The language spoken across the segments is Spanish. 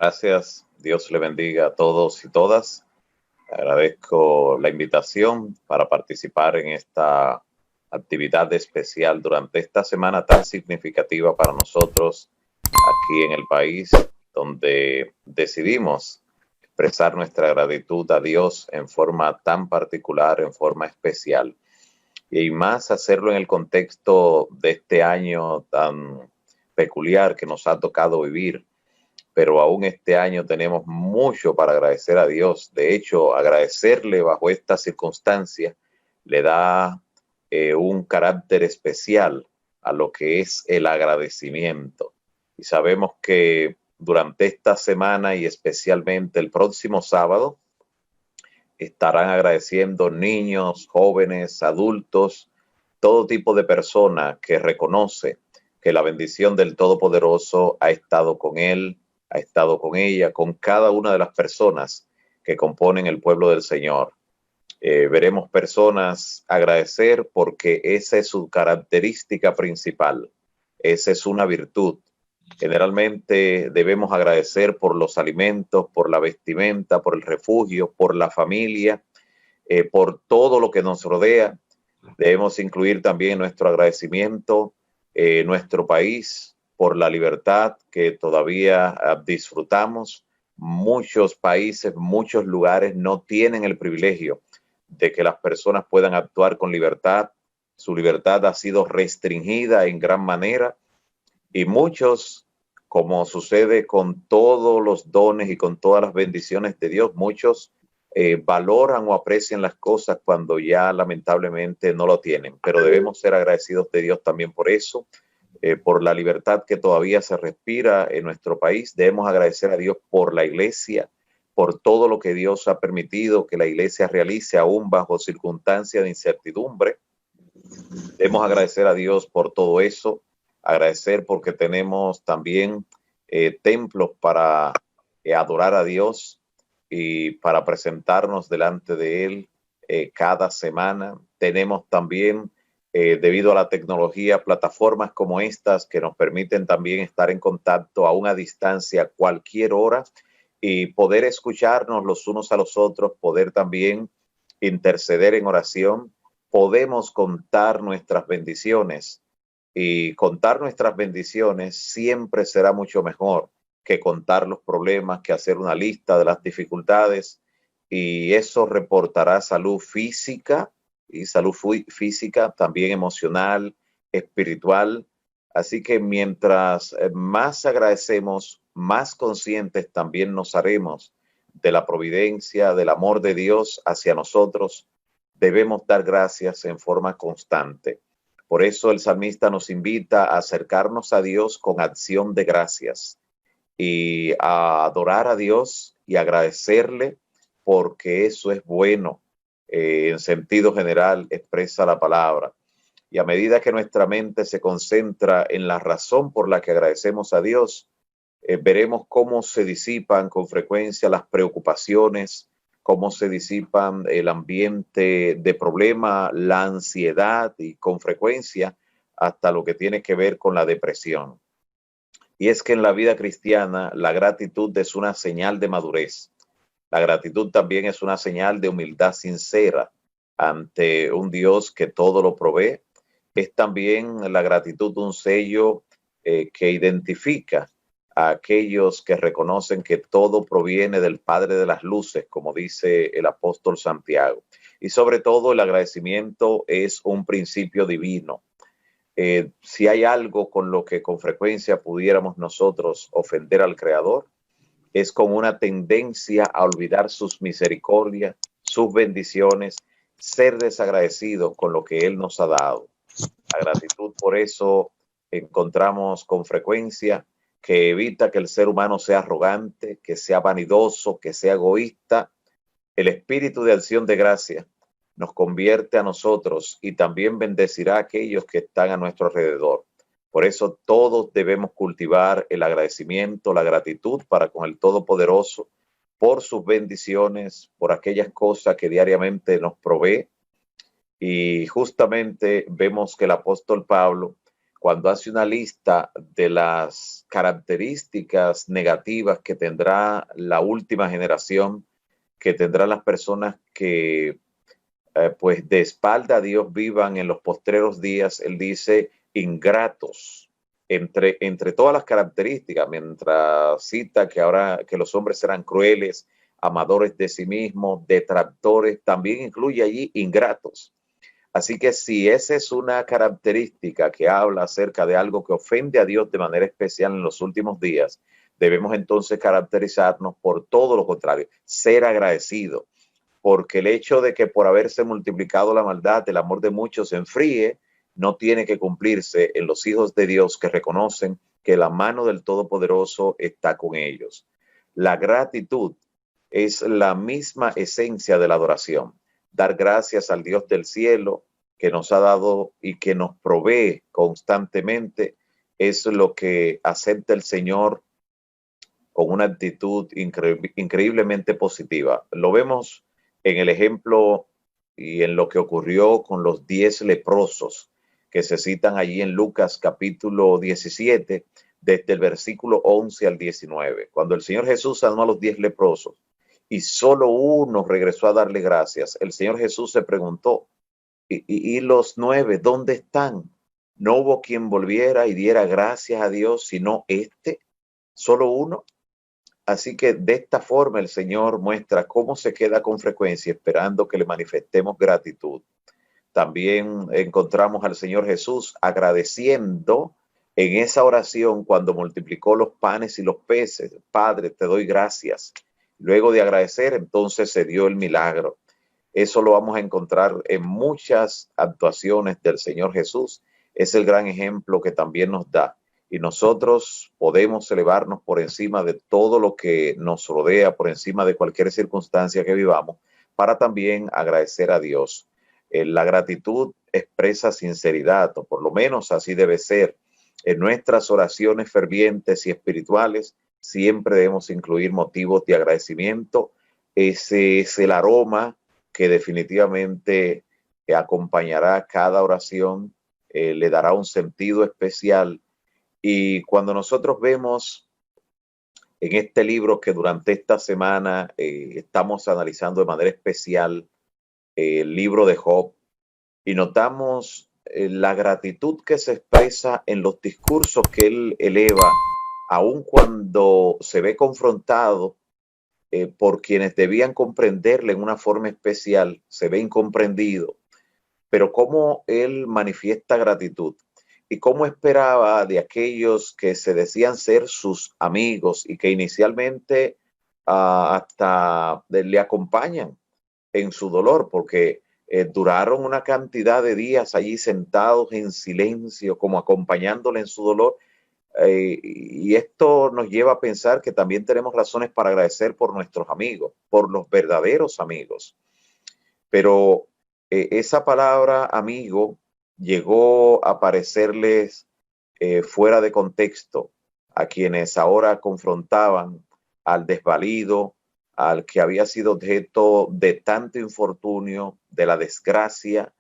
Gracias. Dios le bendiga a todos y todas. Agradezco la invitación para participar en esta actividad especial durante esta semana tan significativa para nosotros aquí en el país, donde decidimos expresar nuestra gratitud a Dios en forma tan particular, en forma especial. Y más hacerlo en el contexto de este año tan peculiar que nos ha tocado vivir. Pero aún este año tenemos mucho para agradecer a Dios. De hecho, agradecerle bajo estas circunstancias le da un carácter especial a lo que es el agradecimiento. Y sabemos que durante esta semana y especialmente el próximo sábado estarán agradeciendo niños, jóvenes, adultos, todo tipo de persona que reconoce que la bendición del Todopoderoso ha estado con él, ha estado con ella, con cada una de las personas que componen el pueblo del Señor. Veremos personas agradecer porque esa es su característica principal, esa es una virtud. Generalmente debemos agradecer por los alimentos, por la vestimenta, por el refugio, por la familia, por todo lo que nos rodea. Debemos incluir también nuestro agradecimiento, nuestro país, por la libertad que todavía disfrutamos. Muchos países, muchos lugares no tienen el privilegio de que las personas puedan actuar con libertad. Su libertad ha sido restringida en gran manera y muchos, como sucede con todos los dones y con todas las bendiciones de Dios, muchos valoran o aprecian las cosas cuando ya lamentablemente no lo tienen, pero debemos ser agradecidos de Dios también por eso, por la libertad que todavía se respira en nuestro país. Debemos agradecer a Dios por la iglesia, por todo lo que Dios ha permitido que la iglesia realice aún bajo circunstancias de incertidumbre. Debemos agradecer a Dios por todo eso, agradecer porque tenemos también templos para adorar a Dios y para presentarnos delante de Él cada semana. Tenemos también, debido a la tecnología, plataformas como estas que nos permiten también estar en contacto a una distancia cualquier hora y poder escucharnos los unos a los otros, poder también interceder en oración. Podemos contar nuestras bendiciones y contar nuestras bendiciones siempre será mucho mejor que contar los problemas, que hacer una lista de las dificultades, y eso reportará salud física y salud física, también emocional, espiritual. Así que mientras más agradecemos, más conscientes también nos haremos de la providencia, del amor de Dios hacia nosotros. Debemos dar gracias en forma constante. Por eso el salmista nos invita a acercarnos a Dios con acción de gracias y a adorar a Dios y agradecerle porque eso es bueno. En sentido general expresa la palabra. Y a medida que nuestra mente se concentra en la razón por la que agradecemos a Dios, veremos cómo se disipan con frecuencia las preocupaciones, cómo se disipan el ambiente de problema, la ansiedad y con frecuencia hasta lo que tiene que ver con la depresión. Y es que en la vida cristiana la gratitud es una señal de madurez. La gratitud también es una señal de humildad sincera ante un Dios que todo lo provee. Es también la gratitud un sello que identifica a aquellos que reconocen que todo proviene del Padre de las Luces, como dice el apóstol Santiago. Y sobre todo el agradecimiento es un principio divino. Si hay algo con lo que con frecuencia pudiéramos nosotros ofender al Creador, es con una tendencia a olvidar sus misericordias, sus bendiciones, ser desagradecidos con lo que Él nos ha dado. La gratitud, por eso, encontramos con frecuencia que evita que el ser humano sea arrogante, que sea vanidoso, que sea egoísta. El espíritu de acción de gracia nos convierte a nosotros y también bendecirá a aquellos que están a nuestro alrededor. Por eso todos debemos cultivar el agradecimiento, la gratitud para con el Todopoderoso por sus bendiciones, por aquellas cosas que diariamente nos provee. Y justamente vemos que el apóstol Pablo, cuando hace una lista de las características negativas que tendrá la última generación, que tendrán las personas que pues de espalda a Dios vivan en los postreros días, él dice ingratos, entre todas las características, mientras cita que ahora que los hombres serán crueles, amadores de sí mismos, detractores, también incluye allí ingratos. Así que si esa es una característica que habla acerca de algo que ofende a Dios de manera especial en los últimos días, debemos entonces caracterizarnos por todo lo contrario, ser agradecido, porque el hecho de que por haberse multiplicado la maldad, el amor de muchos se enfríe, no tiene que cumplirse en los hijos de Dios que reconocen que la mano del Todopoderoso está con ellos. La gratitud es la misma esencia de la adoración. Dar gracias al Dios del cielo que nos ha dado y que nos provee constantemente es lo que acepta el Señor con una actitud increíblemente positiva. Lo vemos en el ejemplo y en lo que ocurrió con los 10 leprosos que se citan allí en Lucas capítulo 17, desde el versículo 11 al 19. Cuando el Señor Jesús sanó a los 10 leprosos y solo uno regresó a darle gracias, el Señor Jesús se preguntó, ¿y los 9 dónde están? No hubo quien volviera y diera gracias a Dios, sino solo uno. Así que de esta forma el Señor muestra cómo se queda con frecuencia esperando que le manifestemos gratitud. También encontramos al Señor Jesús agradeciendo en esa oración cuando multiplicó los panes y los peces. Padre, te doy gracias. Luego de agradecer, entonces se dio el milagro. Eso lo vamos a encontrar en muchas actuaciones del Señor Jesús. Es el gran ejemplo que también nos da. Y nosotros podemos elevarnos por encima de todo lo que nos rodea, por encima de cualquier circunstancia que vivamos, para también agradecer a Dios. La gratitud expresa sinceridad, o por lo menos así debe ser. En nuestras oraciones fervientes y espirituales siempre debemos incluir motivos de agradecimiento. Ese es el aroma que definitivamente acompañará cada oración, le dará un sentido especial. Y cuando nosotros vemos en este libro que durante esta semana estamos analizando de manera especial el libro de Job, y notamos la gratitud que se expresa en los discursos que él eleva, aun cuando se ve confrontado por quienes debían comprenderle en una forma especial, se ve incomprendido, pero cómo él manifiesta gratitud y cómo esperaba de aquellos que se decían ser sus amigos y que inicialmente hasta le acompañan en su dolor, porque duraron una cantidad de días allí sentados en silencio, como acompañándole en su dolor. Y esto nos lleva a pensar que también tenemos razones para agradecer por nuestros amigos, por los verdaderos amigos. Pero esa palabra amigo llegó a parecerles fuera de contexto a quienes ahora confrontaban al desvalido, al que había sido objeto de tanto infortunio, de la desgracia.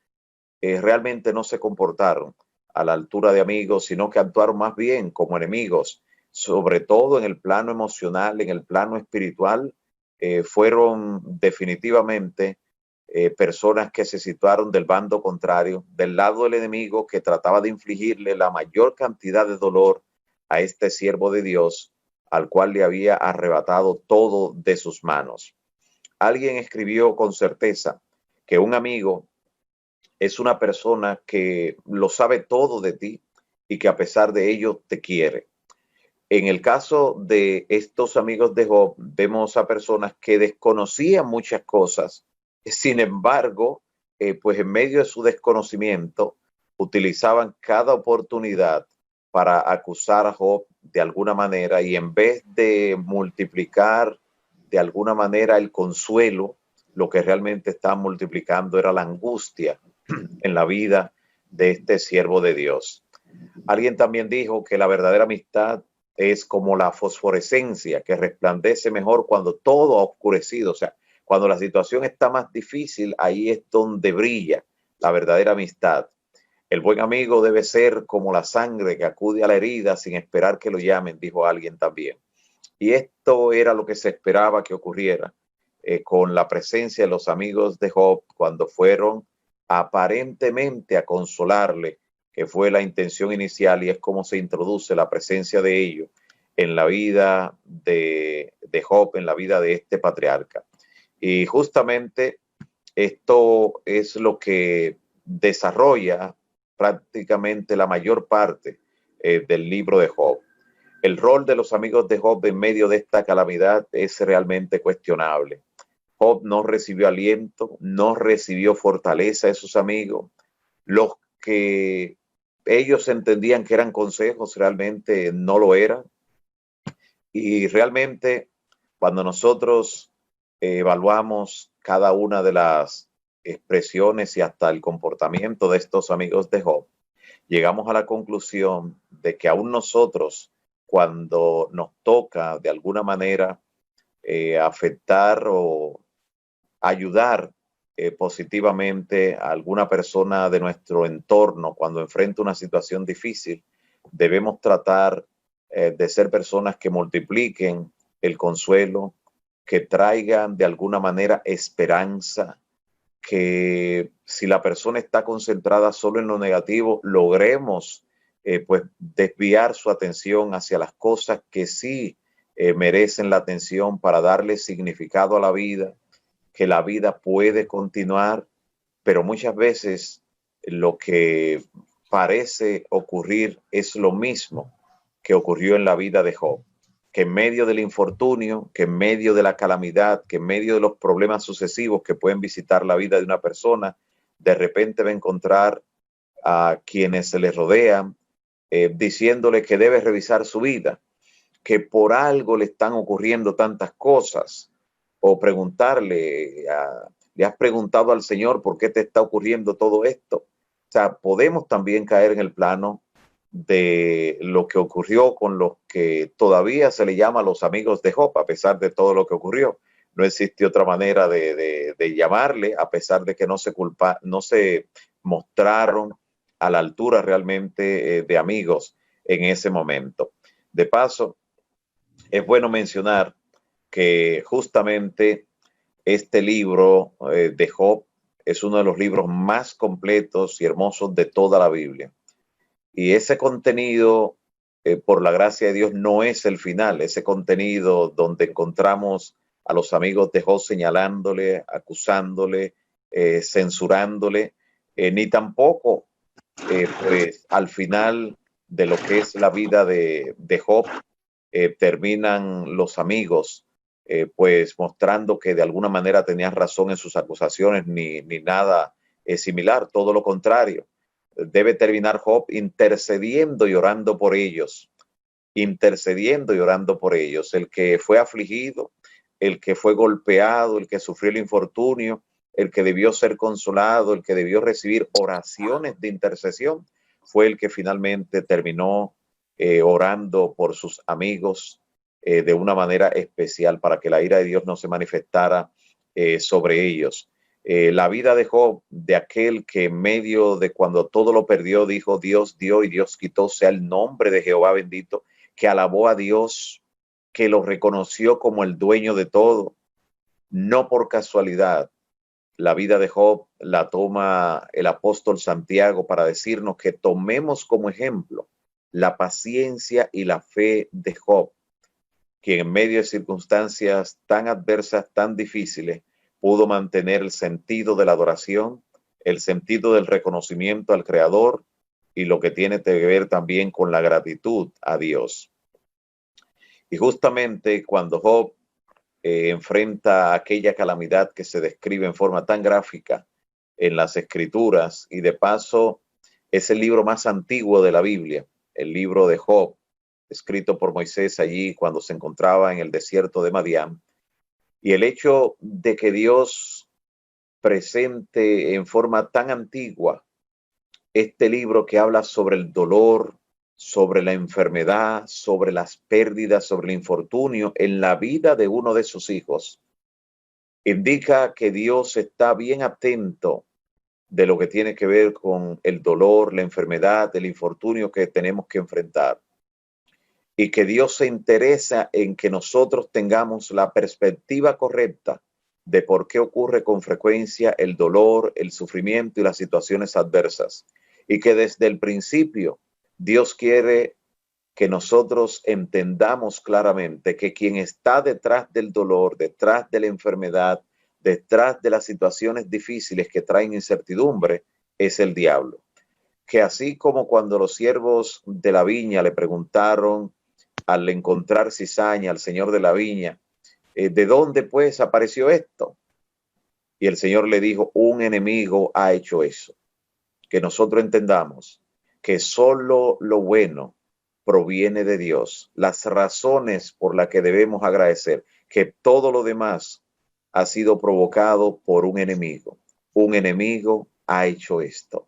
Realmente no se comportaron a la altura de amigos, sino que actuaron más bien como enemigos, sobre todo en el plano emocional, en el plano espiritual. Fueron definitivamente personas que se situaron del bando contrario, del lado del enemigo que trataba de infligirle la mayor cantidad de dolor a este siervo de Dios, al cual le había arrebatado todo de sus manos. Alguien escribió con certeza que un amigo es una persona que lo sabe todo de ti y que a pesar de ello te quiere. En el caso de estos amigos de Job, vemos a personas que desconocían muchas cosas, sin embargo, pues en medio de su desconocimiento, utilizaban cada oportunidad para acusar a Job de alguna manera, y en vez de multiplicar de alguna manera el consuelo, lo que realmente estaban multiplicando era la angustia en la vida de este siervo de Dios. Alguien también dijo que la verdadera amistad es como la fosforescencia, que resplandece mejor cuando todo ha oscurecido. O sea, cuando la situación está más difícil, ahí es donde brilla la verdadera amistad. El buen amigo debe ser como la sangre que acude a la herida sin esperar que lo llamen, dijo alguien también. Y esto era lo que se esperaba que ocurriera con la presencia de los amigos de Job cuando fueron aparentemente a consolarle, que fue la intención inicial, y es como se introduce la presencia de ellos en la vida de Job, en la vida de este patriarca. Y justamente esto es lo que desarrolla prácticamente la mayor parte del libro de Job. El rol de los amigos de Job en medio de esta calamidad es realmente cuestionable. Job no recibió aliento, no recibió fortaleza de sus amigos. Los que ellos entendían que eran consejos realmente no lo eran. Y realmente cuando nosotros evaluamos cada una de las expresiones y hasta el comportamiento de estos amigos de Job, llegamos a la conclusión de que aún nosotros, cuando nos toca de alguna manera afectar o ayudar positivamente a alguna persona de nuestro entorno cuando enfrenta una situación difícil, debemos tratar de ser personas que multipliquen el consuelo, que traigan de alguna manera esperanza, que si la persona está concentrada solo en lo negativo, logremos pues desviar su atención hacia las cosas que sí merecen la atención para darle significado a la vida, que la vida puede continuar, pero muchas veces lo que parece ocurrir es lo mismo que ocurrió en la vida de Job, que en medio del infortunio, que en medio de la calamidad, que en medio de los problemas sucesivos que pueden visitar la vida de una persona, de repente va a encontrar a quienes se le rodean diciéndole que debe revisar su vida, que por algo le están ocurriendo tantas cosas, o preguntarle, ¿le has preguntado al Señor por qué te está ocurriendo todo esto? O sea, podemos también caer en el plano de lo que ocurrió con los que todavía se le llama los amigos de Job, a pesar de todo lo que ocurrió. No existe otra manera de llamarle, a pesar de que no se mostraron a la altura realmente de amigos en ese momento. De paso, es bueno mencionar que justamente este libro de Job es uno de los libros más completos y hermosos de toda la Biblia. Y ese contenido, por la gracia de Dios, no es el final. Ese contenido donde encontramos a los amigos de Job señalándole, acusándole, censurándole, ni tampoco, pues al final de lo que es la vida de Job, terminan los amigos pues mostrando que de alguna manera tenían razón en sus acusaciones, ni nada similar, todo lo contrario. Debe terminar Job intercediendo y orando por ellos, intercediendo y orando por ellos. El que fue afligido, el que fue golpeado, el que sufrió el infortunio, el que debió ser consolado, el que debió recibir oraciones de intercesión, fue el que finalmente terminó orando por sus amigos de una manera especial para que la ira de Dios no se manifestara sobre ellos. La vida de Job, de aquel que en medio de cuando todo lo perdió, dijo Dios dio y Dios quitó, sea el nombre de Jehová bendito, que alabó a Dios, que lo reconoció como el dueño de todo, no por casualidad. La vida de Job la toma el apóstol Santiago para decirnos que tomemos como ejemplo la paciencia y la fe de Job, que en medio de circunstancias tan adversas, tan difíciles, pudo mantener el sentido de la adoración, el sentido del reconocimiento al Creador y lo que tiene que ver también con la gratitud a Dios. Y justamente cuando Job enfrenta aquella calamidad que se describe en forma tan gráfica en las Escrituras, y de paso es el libro más antiguo de la Biblia, el libro de Job, escrito por Moisés allí cuando se encontraba en el desierto de Madián, y el hecho de que Dios presente en forma tan antigua este libro que habla sobre el dolor, sobre la enfermedad, sobre las pérdidas, sobre el infortunio en la vida de uno de sus hijos, indica que Dios está bien atento de lo que tiene que ver con el dolor, la enfermedad, el infortunio que tenemos que enfrentar. Y que Dios se interesa en que nosotros tengamos la perspectiva correcta de por qué ocurre con frecuencia el dolor, el sufrimiento y las situaciones adversas. Y que desde el principio Dios quiere que nosotros entendamos claramente que quien está detrás del dolor, detrás de la enfermedad, detrás de las situaciones difíciles que traen incertidumbre, es el diablo. Que así como cuando los siervos de la viña le preguntaron al encontrar cizaña al señor de la viña, ¿de dónde pues apareció esto? Y el Señor le dijo, un enemigo ha hecho eso. Que nosotros entendamos que solo lo bueno proviene de Dios. Las razones por las que debemos agradecer, que todo lo demás ha sido provocado por un enemigo. Un enemigo ha hecho esto.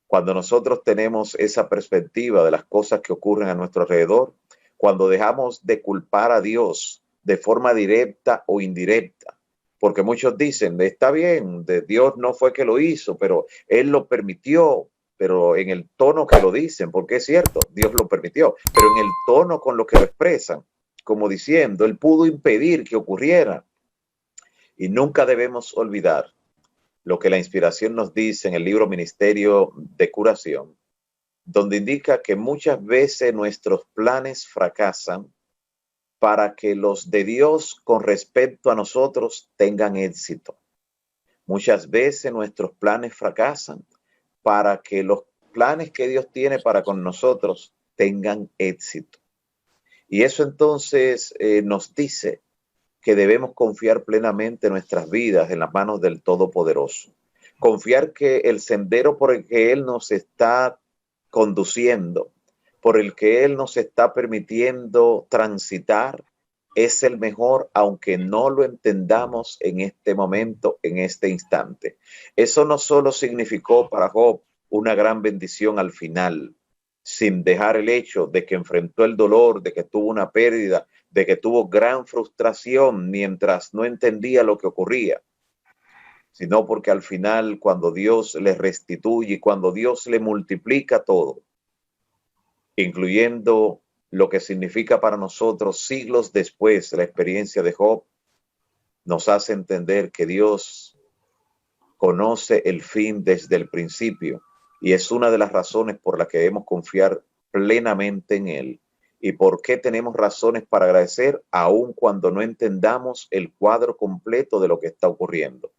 Cuando nosotros tenemos esa perspectiva de las cosas que ocurren a nuestro alrededor, cuando dejamos de culpar a Dios de forma directa o indirecta, porque muchos dicen, está bien, de Dios no fue que lo hizo, pero Él lo permitió, pero en el tono que lo dicen, porque es cierto, Dios lo permitió, pero en el tono con lo que lo expresan, como diciendo, Él pudo impedir que ocurriera. Y nunca debemos olvidar lo que la inspiración nos dice en el libro Ministerio de Curación, donde indica que muchas veces nuestros planes fracasan para que los de Dios con respecto a nosotros tengan éxito. Muchas veces nuestros planes fracasan para que los planes que Dios tiene para con nosotros tengan éxito. Y eso entonces nos dice que debemos confiar plenamente nuestras vidas en las manos del Todopoderoso. Confiar que el sendero por el que Él nos está conduciendo, por el que Él nos está permitiendo transitar, es el mejor, aunque no lo entendamos en este momento, en este instante. Eso no solo significó para Job una gran bendición al final, sin dejar el hecho de que enfrentó el dolor, de que tuvo una pérdida, de que tuvo gran frustración mientras no entendía lo que ocurría, sino porque al final, cuando Dios le restituye, cuando Dios le multiplica todo, incluyendo lo que significa para nosotros siglos después la experiencia de Job, nos hace entender que Dios conoce el fin desde el principio y es una de las razones por las que debemos confiar plenamente en Él. ¿Y por qué tenemos razones para agradecer aun cuando no entendamos el cuadro completo de lo que está ocurriendo?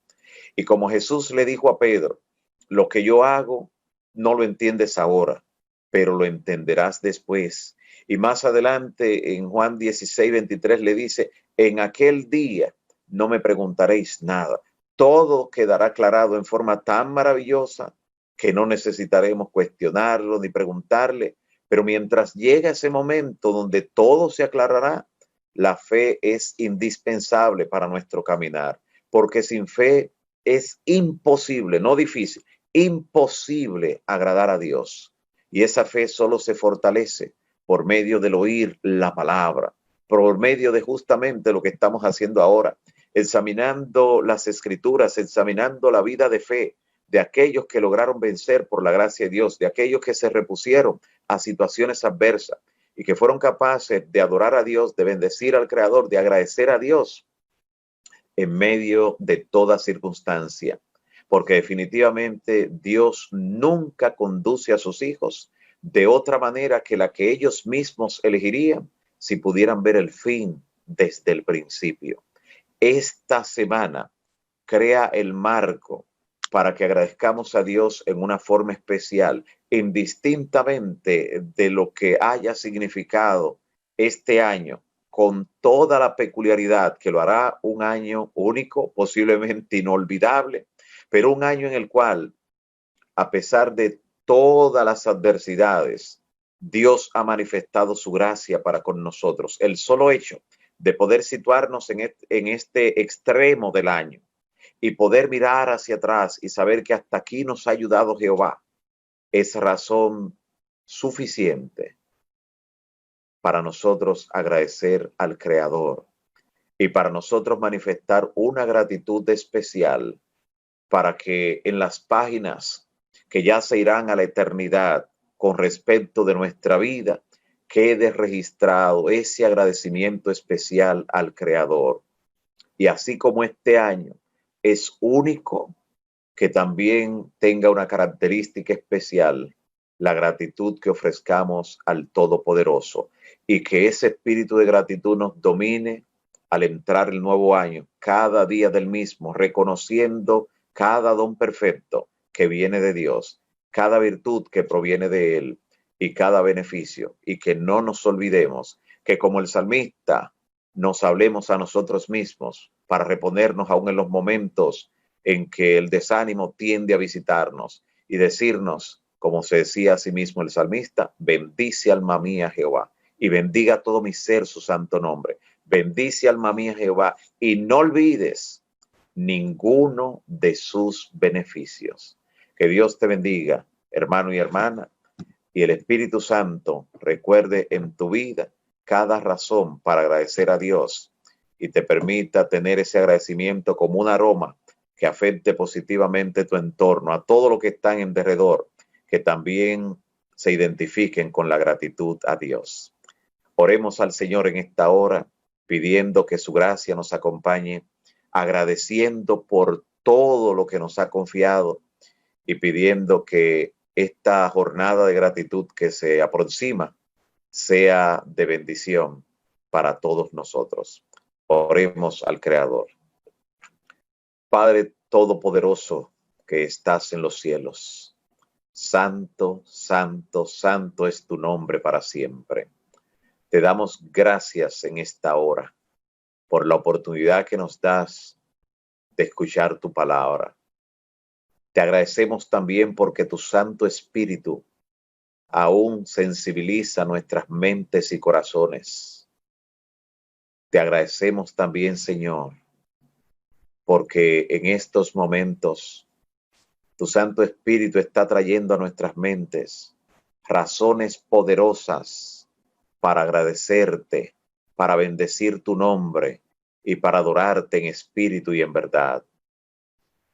Y como Jesús le dijo a Pedro, lo que yo hago no lo entiendes ahora, pero lo entenderás después. Y más adelante en Juan 16:23 le dice, en aquel día no me preguntaréis nada. Todo quedará aclarado en forma tan maravillosa que no necesitaremos cuestionarlo ni preguntarle. Pero mientras llega ese momento donde todo se aclarará, la fe es indispensable para nuestro caminar, porque sin fe es imposible, no difícil, imposible agradar a Dios. Y esa fe solo se fortalece por medio del oír la palabra, por medio de justamente lo que estamos haciendo ahora, examinando las escrituras, examinando la vida de fe de aquellos que lograron vencer por la gracia de Dios, de aquellos que se repusieron a situaciones adversas y que fueron capaces de adorar a Dios, de bendecir al Creador, de agradecer a Dios en medio de toda circunstancia. Porque definitivamente Dios nunca conduce a sus hijos de otra manera que la que ellos mismos elegirían si pudieran ver el fin desde el principio. Esta semana crea el marco para que agradezcamos a Dios en una forma especial, indistintamente de lo que haya significado este año, con toda la peculiaridad que lo hará un año único, posiblemente inolvidable, pero un año en el cual, a pesar de todas las adversidades, Dios ha manifestado su gracia para con nosotros. El solo hecho de poder situarnos en este extremo del año y poder mirar hacia atrás y saber que hasta aquí nos ha ayudado Jehová es razón suficiente para nosotros agradecer al Creador y para nosotros manifestar una gratitud especial para que en las páginas que ya se irán a la eternidad con respecto de nuestra vida, quede registrado ese agradecimiento especial al Creador. Y así como este año es único, que también tenga una característica especial, la gratitud que ofrezcamos al Todopoderoso, y que ese espíritu de gratitud nos domine al entrar el nuevo año, cada día del mismo, reconociendo cada don perfecto que viene de Dios, cada virtud que proviene de Él y cada beneficio, y que no nos olvidemos que, como el salmista, nos hablemos a nosotros mismos para reponernos aún en los momentos en que el desánimo tiende a visitarnos y decirnos, como se decía a sí mismo el salmista: bendice alma mía Jehová, y bendiga todo mi ser su santo nombre. Bendice alma mía Jehová, y no olvides ninguno de sus beneficios. Que Dios te bendiga, hermano y hermana, y el Espíritu Santo recuerde en tu vida cada razón para agradecer a Dios, y te permita tener ese agradecimiento como un aroma que afecte positivamente tu entorno, a todo lo que está en derredor, que también se identifiquen con la gratitud a Dios. Oremos al Señor en esta hora, pidiendo que su gracia nos acompañe, agradeciendo por todo lo que nos ha confiado y pidiendo que esta jornada de gratitud que se aproxima sea de bendición para todos nosotros. Oremos al Creador. Padre Todopoderoso que estás en los cielos, santo, santo, santo es tu nombre para siempre. Te damos gracias en esta hora por la oportunidad que nos das de escuchar tu palabra. Te agradecemos también porque tu Santo Espíritu aún sensibiliza nuestras mentes y corazones. Te agradecemos también, Señor, porque en estos momentos tu Santo Espíritu está trayendo a nuestras mentes razones poderosas para agradecerte, para bendecir tu nombre y para adorarte en espíritu y en verdad.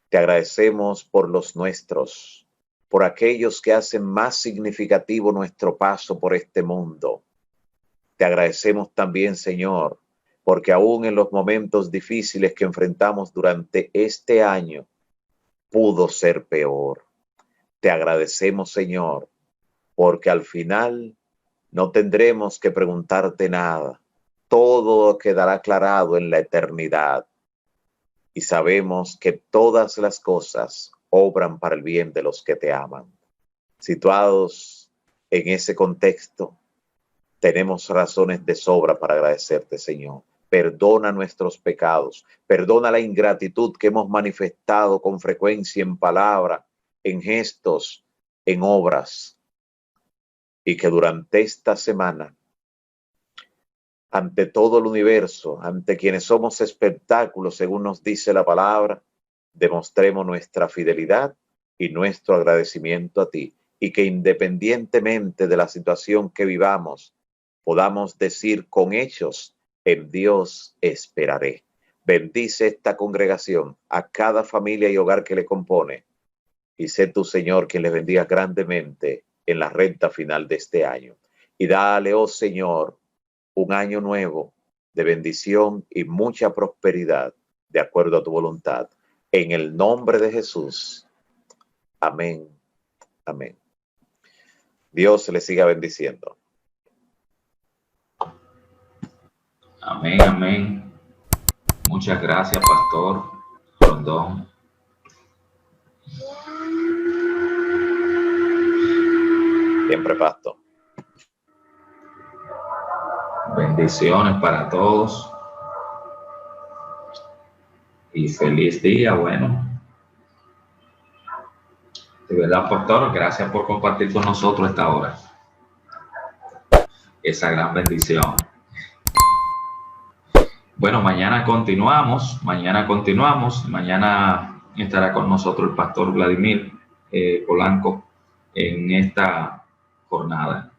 Te agradecemos por los nuestros, por aquellos que hacen más significativo nuestro paso por este mundo. Te agradecemos también, Señor, porque aún en los momentos difíciles que enfrentamos durante este año, pudo ser peor. Te agradecemos, Señor, porque al final no tendremos que preguntarte nada. Todo quedará aclarado en la eternidad. Y sabemos que todas las cosas obran para el bien de los que te aman. Situados en ese contexto, tenemos razones de sobra para agradecerte, Señor. Perdona nuestros pecados, perdona la ingratitud que hemos manifestado con frecuencia en palabra, en gestos, en obras, y que durante esta semana, ante todo el universo, ante quienes somos espectáculos, según nos dice la palabra, demostremos nuestra fidelidad y nuestro agradecimiento a ti, y que independientemente de la situación que vivamos, podamos decir con hechos: en Dios esperaré. Bendice esta congregación, a cada familia y hogar que le compone, y sé tú, Señor, quien les bendiga grandemente en la recta final de este año. Y dale, oh Señor, un año nuevo de bendición y mucha prosperidad, de acuerdo a tu voluntad. En el nombre de Jesús. Amén. Amén. Dios le siga bendiciendo. Amén, amén. Muchas gracias, Pastor Rondón. Siempre, Pastor. Bendiciones para todos. Y feliz día, bueno. De verdad, Pastor, gracias por compartir con nosotros esta hora. Esa gran bendición. Bueno, mañana continuamos. Mañana estará con nosotros el Pastor Vladimir Polanco en esta jornada.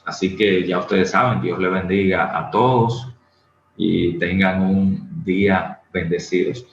Así que ya ustedes saben, Dios le bendiga a todos y tengan un día bendecidos.